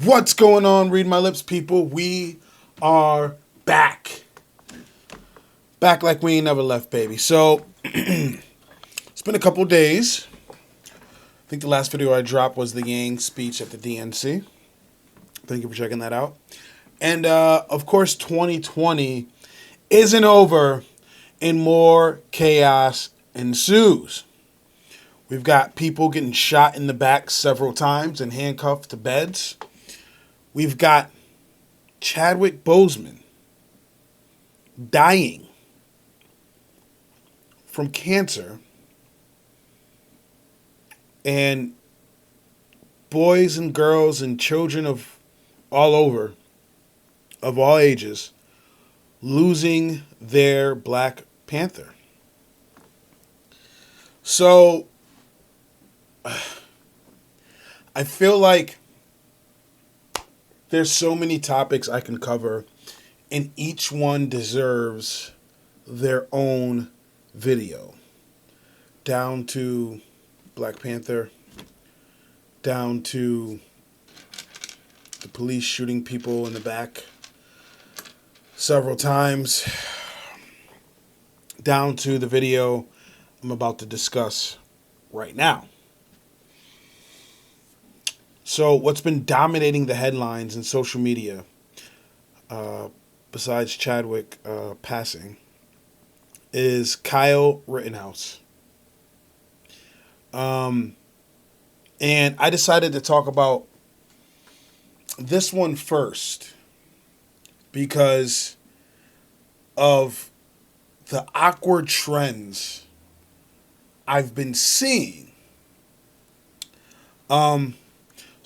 What's going on, Read My Lips people? We are back. Back like we ain't never left, baby. So, it's been a couple days. I think the last video I dropped was the Yang speech at the DNC. Thank you for checking that out. And, of course, 2020 isn't over and more chaos ensues. We've got people getting shot in the back several times and handcuffed to beds. We've got Chadwick Boseman dying from cancer, and boys and girls and children of all over, of all ages, losing their Black Panther. So, I feel like there's so many topics I can cover, and each one deserves their own video. Down to Black Panther, down to the police shooting people in the back several times, down to the video I'm about to discuss right now. So what's been dominating the headlines in social media, besides Chadwick passing, is Kyle Rittenhouse. And I decided to talk about this one first because of the awkward trends I've been seeing.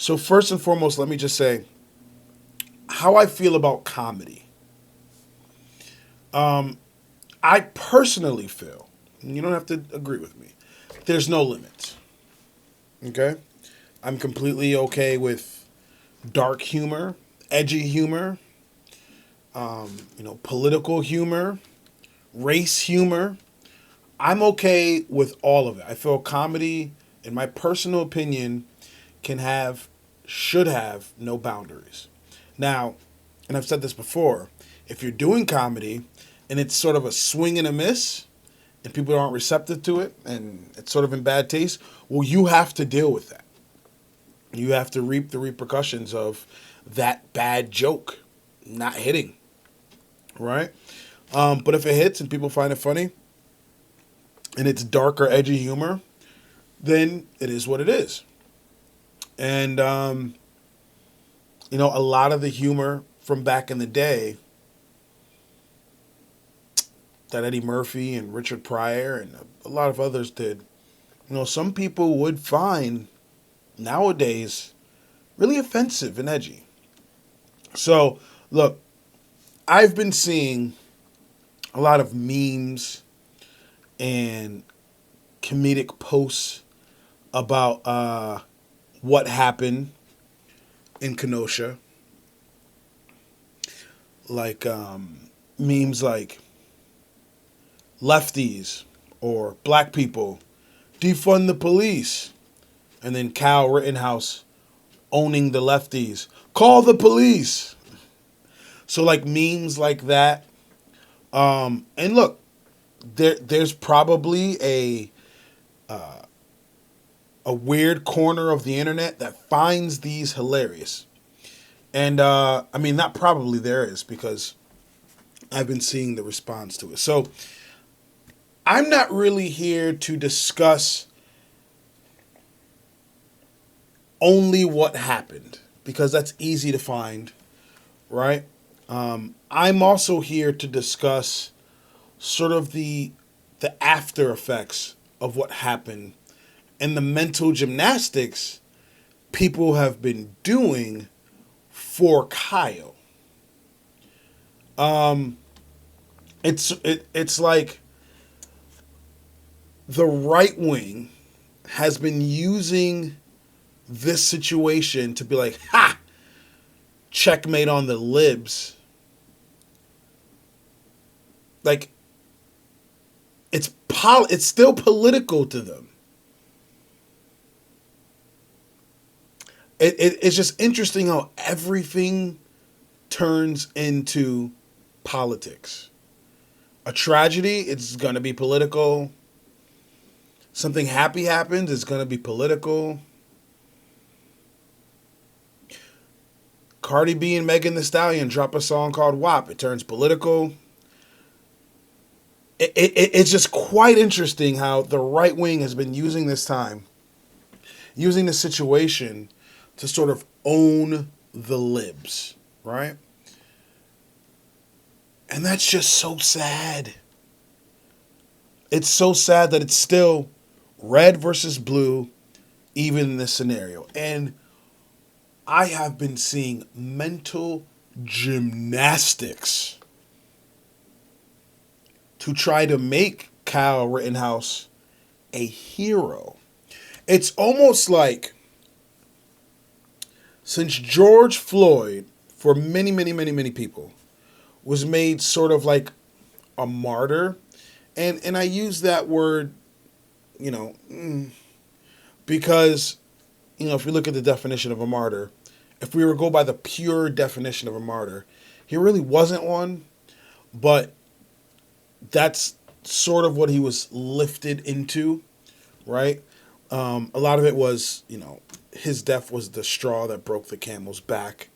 So first and foremost, let me just say how I feel about comedy. I personally feel, and you don't have to agree with me, there's no limits. Okay? I'm completely okay with dark humor, edgy humor, political humor, race humor. I'm okay with all of it. I feel comedy, in my personal opinion, should have no boundaries. Now, and I've said this before, if you're doing comedy and it's sort of a swing and a miss and people aren't receptive to it and it's sort of in bad taste, well, you have to deal with that. You have to reap the repercussions of that bad joke not hitting, right? But if it hits and people find it funny and it's dark or edgy humor, then it is what it is. And, a lot of the humor from back in the day that Eddie Murphy and Richard Pryor and a lot of others did, some people would find nowadays really offensive and edgy. So, look, I've been seeing a lot of memes and comedic posts about what happened in Kenosha. Like memes like lefties or black people, defund the police. And then Kyle Rittenhouse owning the lefties. Call the police. So like memes like that. And look, there's probably a weird corner of the internet that finds these hilarious. And, not probably, there is, because I've been seeing the response to it. So, I'm not really here to discuss only what happened, because that's easy to find, right? I'm also here to discuss sort of the after effects of what happened and the mental gymnastics people have been doing for Kyle. It's like the right wing has been using this situation to be like, ha, checkmate on the libs. Like, it's still political to them. It's just interesting how everything turns into politics. A tragedy, it's going to be political. Something happy happens, it's going to be political. Cardi B and Megan Thee Stallion drop a song called WAP. It turns political. It's just quite interesting how the right wing has been using this time, using this situation to sort of own the libs, right? And that's just so sad. It's so sad that it's still red versus blue, even in this scenario. And I have been seeing mental gymnastics to try to make Kyle Rittenhouse a hero. It's almost like since George Floyd, for many, many, many, many people, was made sort of like a martyr, and I use that word, because, if we look at the definition of a martyr, if we were to go by the pure definition of a martyr, he really wasn't one, but that's sort of what he was lifted into, right? A lot of it was, his death was the straw that broke the camel's back,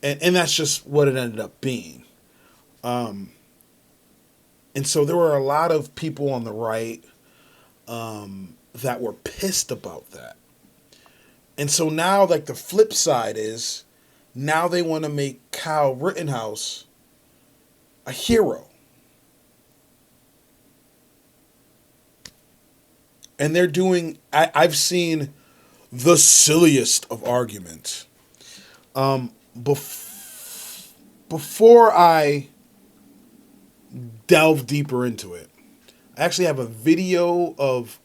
and that's just what it ended up being. And so there were a lot of people on the right that were pissed about that. And so now, like, the flip side is, now they want to make Kyle Rittenhouse a hero. And they're doing, I've seen the silliest of arguments. Before I delve deeper into it, I actually have a video of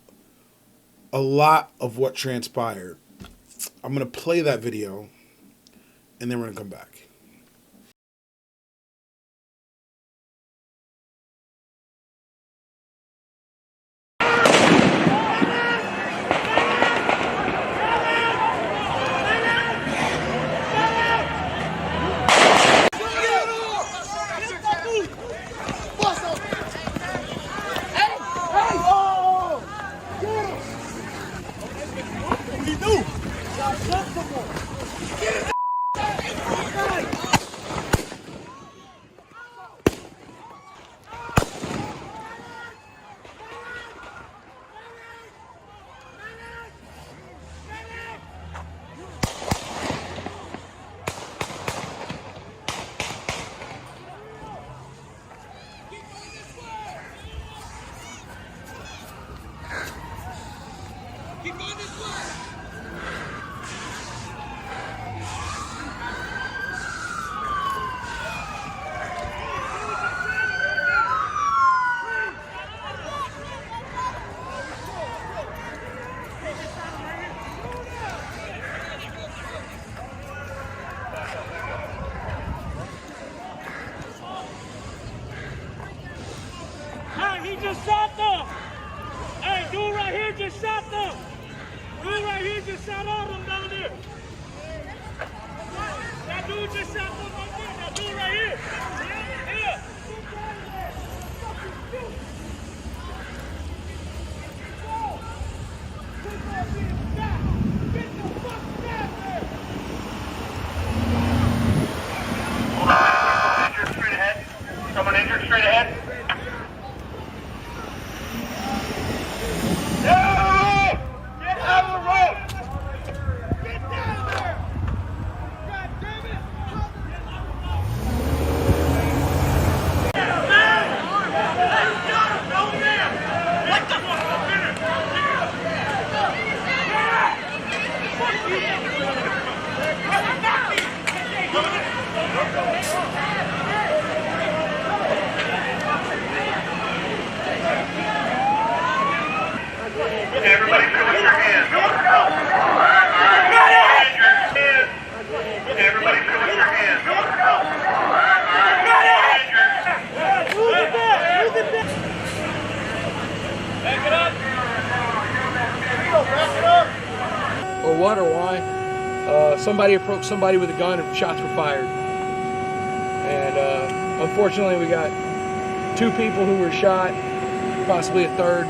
a lot of what transpired. I'm going to play that video, and then we're going to come back. He just shot them. Hey, dude right here just shot them. Dude right here just shot all them down there. That dude just shot them right there. That dude right here. Yeah. Injured straight ahead. Someone injured straight ahead. No! Get out of the road! Get down there! God damn it! What the fuck? Everybody put your hands. Everybody put your hands. Back it up. Or what or why? somebody approached somebody with a gun and shots were fired. And unfortunately, we got 2 people who were shot, possibly a third.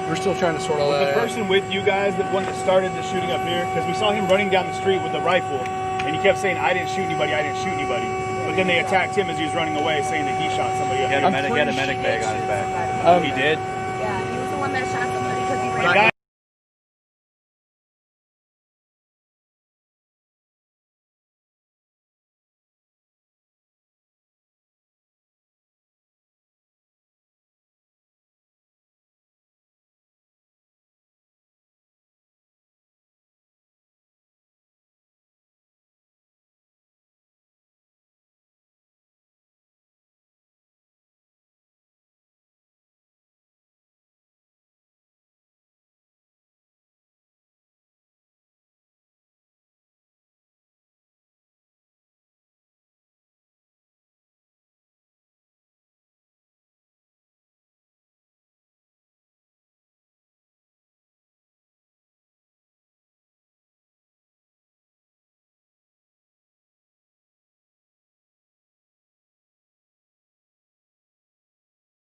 We're still trying to sort all that out. Was the person with you guys the one that started the shooting up here? Because we saw him running down the street with a rifle, and he kept saying, "I didn't shoot anybody, I didn't shoot anybody." But then they attacked him as he was running away, saying that he shot somebody up He here. had a medic bag on his back. He did? Yeah, he was the one that shot somebody because he The ran. guy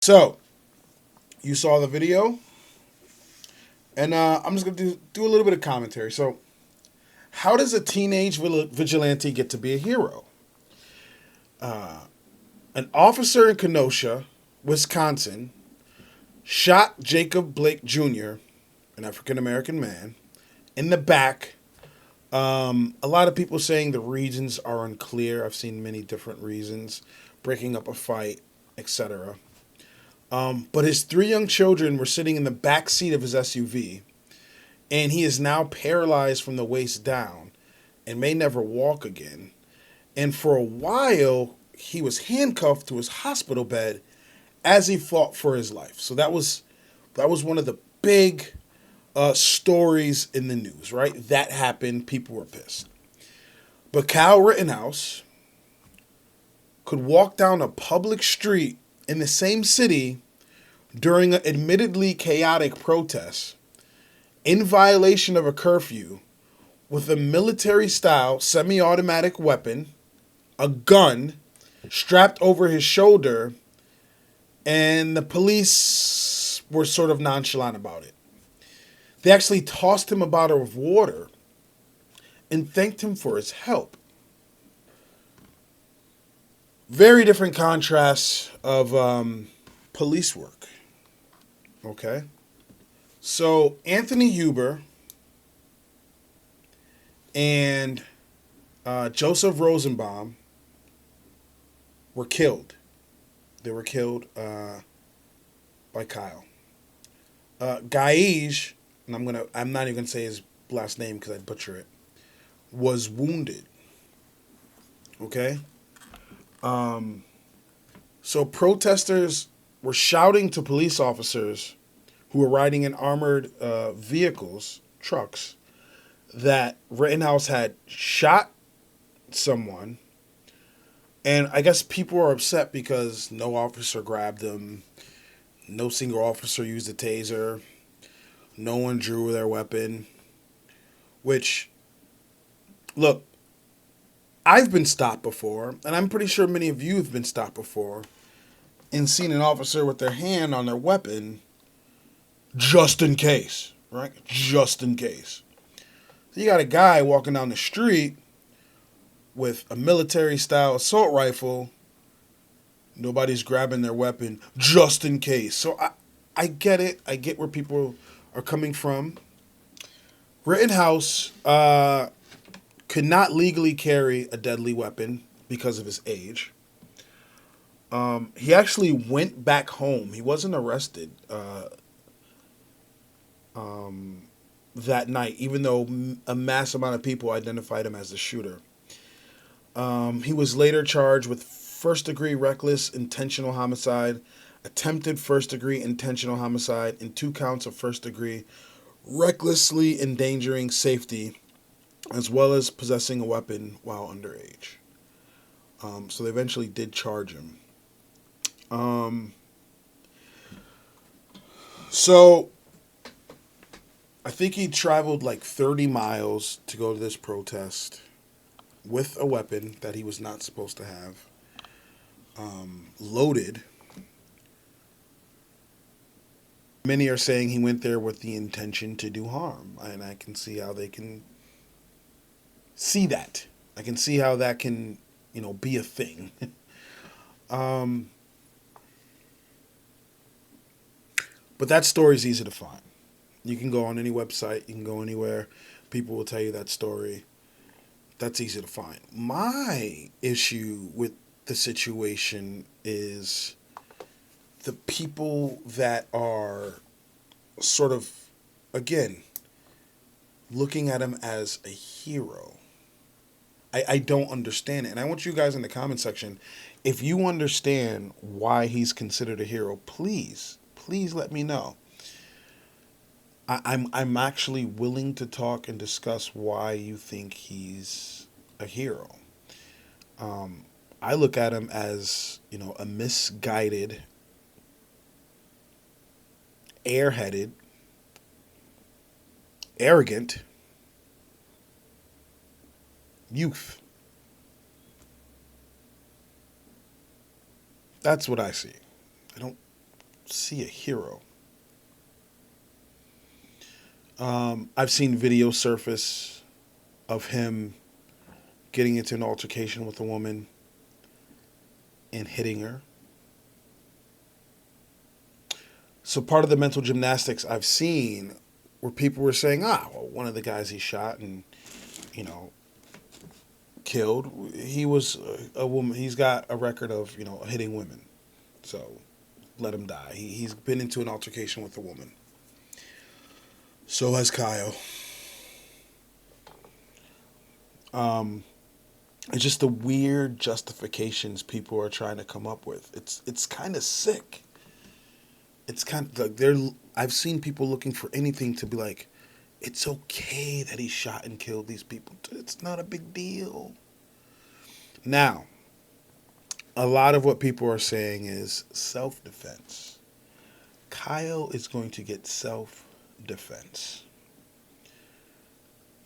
So, you saw the video, and I'm just going to do a little bit of commentary. So, how does a teenage vigilante get to be a hero? An officer in Kenosha, Wisconsin, shot Jacob Blake Jr., an African-American man, in the back. A lot of people saying the reasons are unclear. I've seen many different reasons, breaking up a fight, etc. But his 3 young children were sitting in the back seat of his SUV, and he is now paralyzed from the waist down and may never walk again. And for a while, he was handcuffed to his hospital bed as he fought for his life. So that was one of the big stories in the news, right? That happened. People were pissed. But Kyle Rittenhouse could walk down a public street in the same city during an admittedly chaotic protest in violation of a curfew with a military-style semi-automatic weapon, a gun, strapped over his shoulder, and the police were sort of nonchalant about it. They actually tossed him a bottle of water and thanked him for his help. Very different contrasts of police work. Okay? So, Anthony Huber and Joseph Rosenbaum were killed. They were killed by Kyle. Gaige, and I'm not even gonna say his last name because I'd butcher it, was wounded. Okay? So protesters were shouting to police officers who were riding in armored vehicles, trucks, that Rittenhouse had shot someone. And I guess people were upset because no officer grabbed them. No single officer used a taser. No one drew their weapon. Which, look, I've been stopped before, and I'm pretty sure many of you have been stopped before, and seen an officer with their hand on their weapon just in case, right? Just in case. So you got a guy walking down the street with a military-style assault rifle. Nobody's grabbing their weapon just in case. So I get it. I get where people are coming from. Rittenhouse could not legally carry a deadly weapon because of his age. He actually went back home. He wasn't arrested that night, even though a mass amount of people identified him as the shooter. He was later charged with first-degree reckless intentional homicide, attempted first-degree intentional homicide, and 2 counts of first-degree recklessly endangering safety, as well as possessing a weapon while underage. So they eventually did charge him. So I think he traveled like 30 miles to go to this protest with a weapon that he was not supposed to have, loaded. Many are saying he went there with the intention to do harm, and I can see how they can see that. I can see how that can, be a thing. But that story is easy to find. You can go on any website, you can go anywhere. People will tell you that story. That's easy to find. My issue with the situation is the people that are sort of, again, looking at him as a hero. I don't understand it. And I want you guys in the comment section, if you understand why he's considered a hero, please let me know. I'm actually willing to talk and discuss why you think he's a hero. I look at him as, a misguided, airheaded, arrogant youth. That's what I see. I don't see a hero. I've seen video surface of him getting into an altercation with a woman and hitting her. So part of the mental gymnastics I've seen where people were saying, well, one of the guys he shot and, killed, he was a woman. He's got a record of, hitting women. So let him die. He's been into an altercation with a woman. So has Kyle. It's just the weird justifications people are trying to come up with. It's kind of sick. It's kind of like I've seen people looking for anything to be like, it's okay that he shot and killed these people. It's not a big deal. Now, a lot of what people are saying is self-defense. Kyle is going to get self-defense.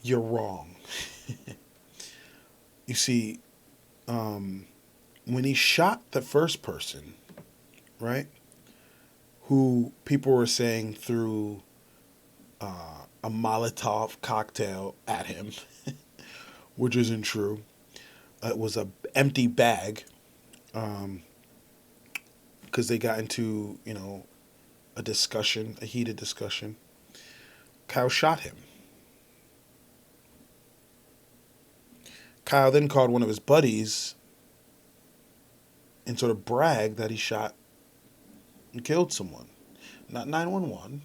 You're wrong. You see, when he shot the first person, right, who people were saying threw a Molotov cocktail at him, which isn't true. It was an empty bag, because they got into, a heated discussion. Kyle shot him. Kyle then called one of his buddies and sort of bragged that he shot and killed someone. Not 911.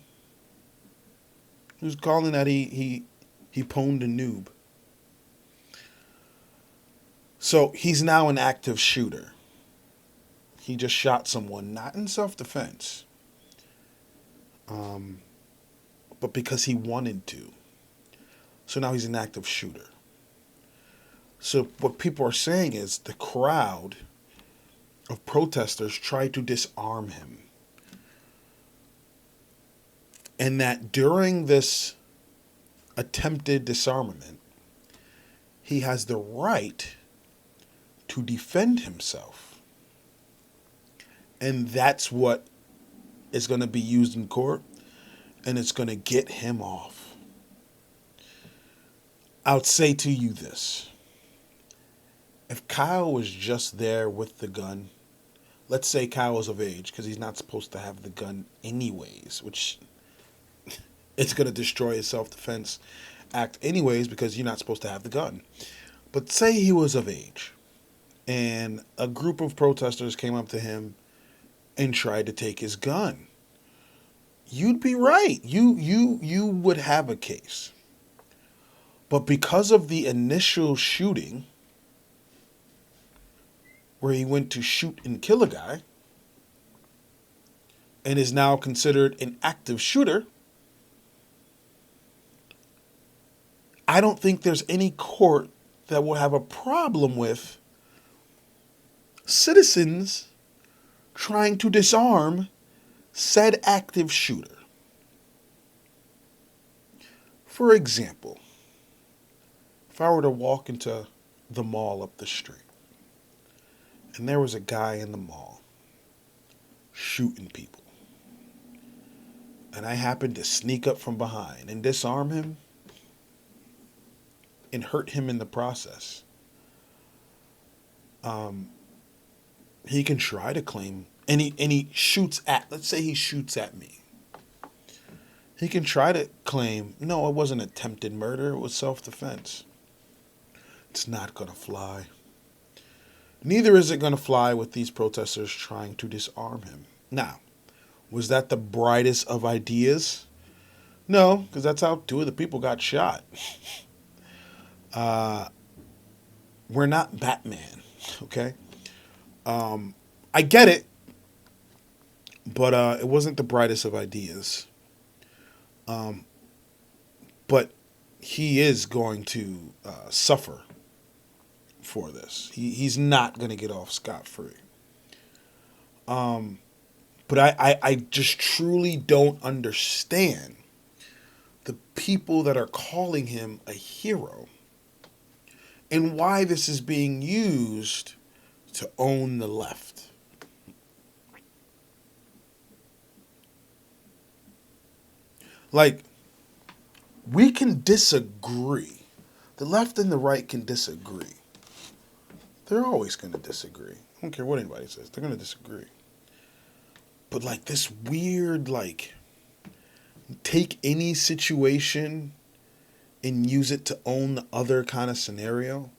He was calling that he pwned a noob. So he's now an active shooter. He just shot someone, not in self-defense, but because he wanted to. So now he's an active shooter. So what people are saying is the crowd of protesters tried to disarm him. And that during this attempted disarmament, he has the right to defend himself. And that's what is going to be used in court, and it's going to get him off. I'll say to you this. If Kyle was just there with the gun, let's say Kyle was of age, because he's not supposed to have the gun anyways, which it's going to destroy his self-defense act anyways, because you're not supposed to have the gun. But say he was of age, and a group of protesters came up to him and tried to take his gun. You'd be right. You would have a case. But because of the initial shooting, where he went to shoot and kill a guy, and is now considered an active shooter, I don't think there's any court that will have a problem with citizens trying to disarm said active shooter. For example, if I were to walk into the mall up the street and there was a guy in the mall shooting people, and I happened to sneak up from behind and disarm him and hurt him in the process, he can try to claim, and he shoots at, let's say he shoots at me. He can try to claim, no, it wasn't attempted murder, it was self-defense. It's not going to fly. Neither is it going to fly with these protesters trying to disarm him. Now, was that the brightest of ideas? No, because that's how 2 of the people got shot. We're not Batman, okay? I get it, but it wasn't the brightest of ideas. But he is going to suffer for this. He's not going to get off scot-free. But I just truly don't understand the people that are calling him a hero and why this is being used to own the left. Like, we can disagree. The left and the right can disagree. They're always going to disagree. I don't care what anybody says. They're going to disagree. But like this weird, like, take any situation and use it to own the other kind of scenario.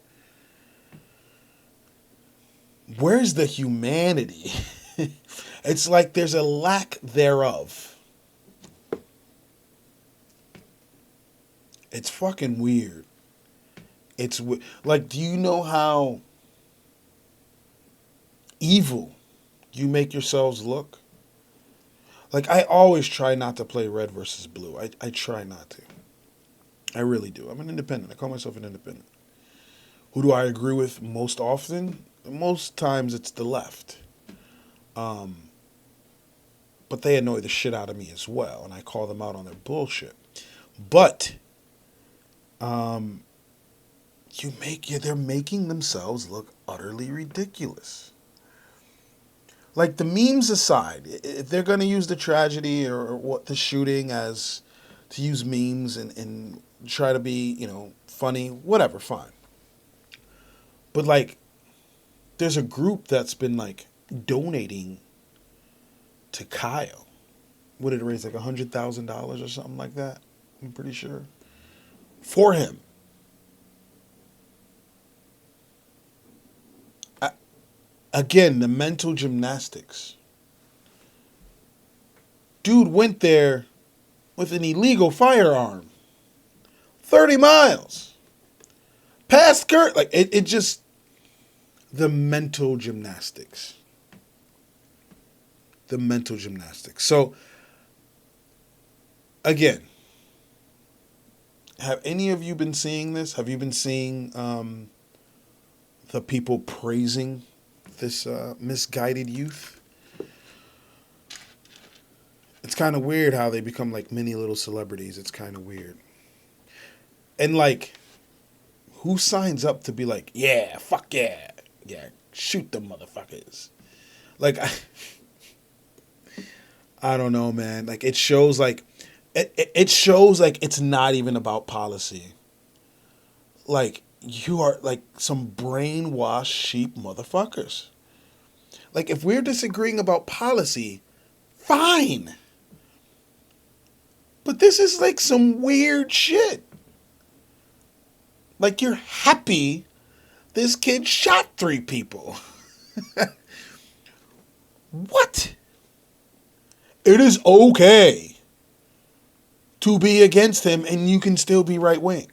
Where's the humanity? It's like there's a lack thereof. It's fucking weird. It's like, do you know how evil you make yourselves look? Like, I always try not to play red versus blue. I try not to. I really do. I'm an independent. I call myself an independent. Who do I agree with most often? Most times it's the left. But they annoy the shit out of me as well, and I call them out on their bullshit. But they're making themselves look utterly ridiculous. Like, the memes aside, if they're going to use the tragedy or what the shooting as to use memes and try to be, funny, whatever, fine. But like, there's a group that's been like donating to Kyle. What did it raise, like $100,000 or something like that? I'm pretty sure. For him. Again, the mental gymnastics. Dude went there with an illegal firearm. 30 miles. Past Kurt. Like, it just... The mental gymnastics. The mental gymnastics. So, again, have any of you been seeing this? Have you been seeing the people praising this misguided youth? It's kind of weird how they become like mini little celebrities. It's kind of weird. And like, who signs up to be like, yeah, fuck yeah, yeah, shoot them motherfuckers? Like, I don't know, man. Like, it shows like, it shows like it's not even about policy. Like, you are like some brainwashed sheep motherfuckers. Like, if we're disagreeing about policy, fine. But this is like some weird shit. Like, you're happy this kid shot 3 people. What? It is okay to be against him and you can still be right wing.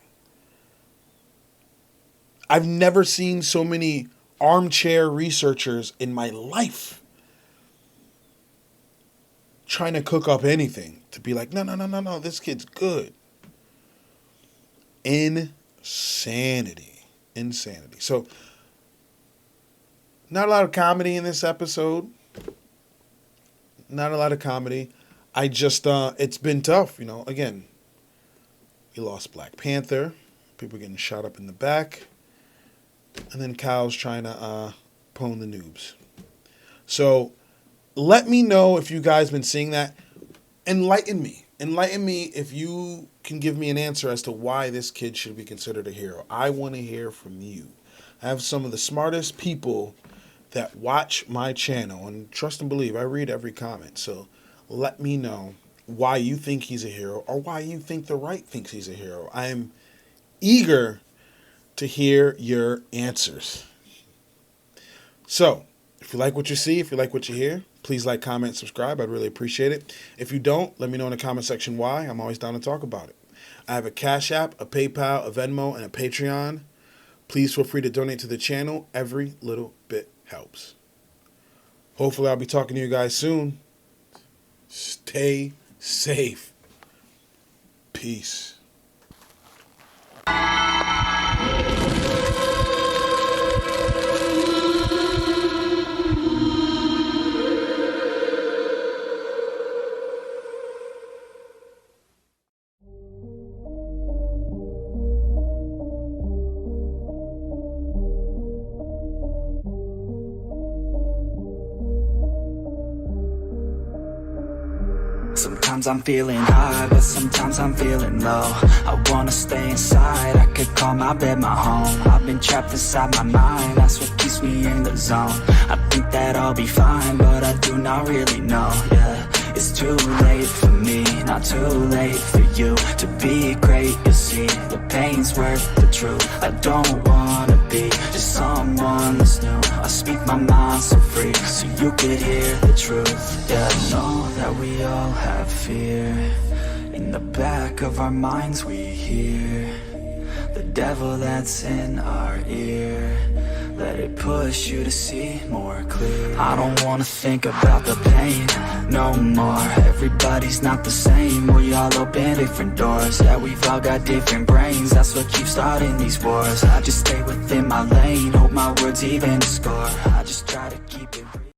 I've never seen so many armchair researchers in my life trying to cook up anything to be like, no, this kid's good. Insanity. So, not a lot of comedy in this episode. Not a lot of comedy. I just, it's been tough, Again, We lost Black Panther. People getting shot up in the back. And then Kyle's trying to pwn the noobs. So let me know if you guys been seeing that. Enlighten me. Enlighten me if you can give me an answer as to why this kid should be considered a hero. I want to hear from you. I have some of the smartest people that watch my channel. And trust and believe, I read every comment. So let me know why you think he's a hero or why you think the right thinks he's a hero. I am eager to hear your answers. So, if you like what you see, if you like what you hear, please like, comment, subscribe. I'd really appreciate it. If you don't, let me know in the comment section why. I'm always down to talk about it. I have a Cash App, a PayPal, a Venmo, and a Patreon. Please feel free to donate to the channel. Every little bit helps. Hopefully, I'll be talking to you guys soon. Stay safe. Peace. Sometimes I'm feeling high, but sometimes I'm feeling low. I wanna stay inside, I could call my bed my home. I've been trapped inside my mind, that's what keeps me in the zone. I think that I'll be fine, but I do not really know, yeah. It's too late for me, not too late for you. To be great, you see, the pain's worth the truth. I don't wanna be just someone that's new. I speak my mind so free, so you could hear the truth. Yeah, I know that we all have fear. In the back of our minds we hear the devil that's in our ear. Let it push you to see more clear. I don't wanna think about the pain no more. Everybody's not the same. We all open different doors. Yeah, we've all got different brains. That's what keeps starting these wars. I just stay within my lane, hope my words even score. I just try to keep it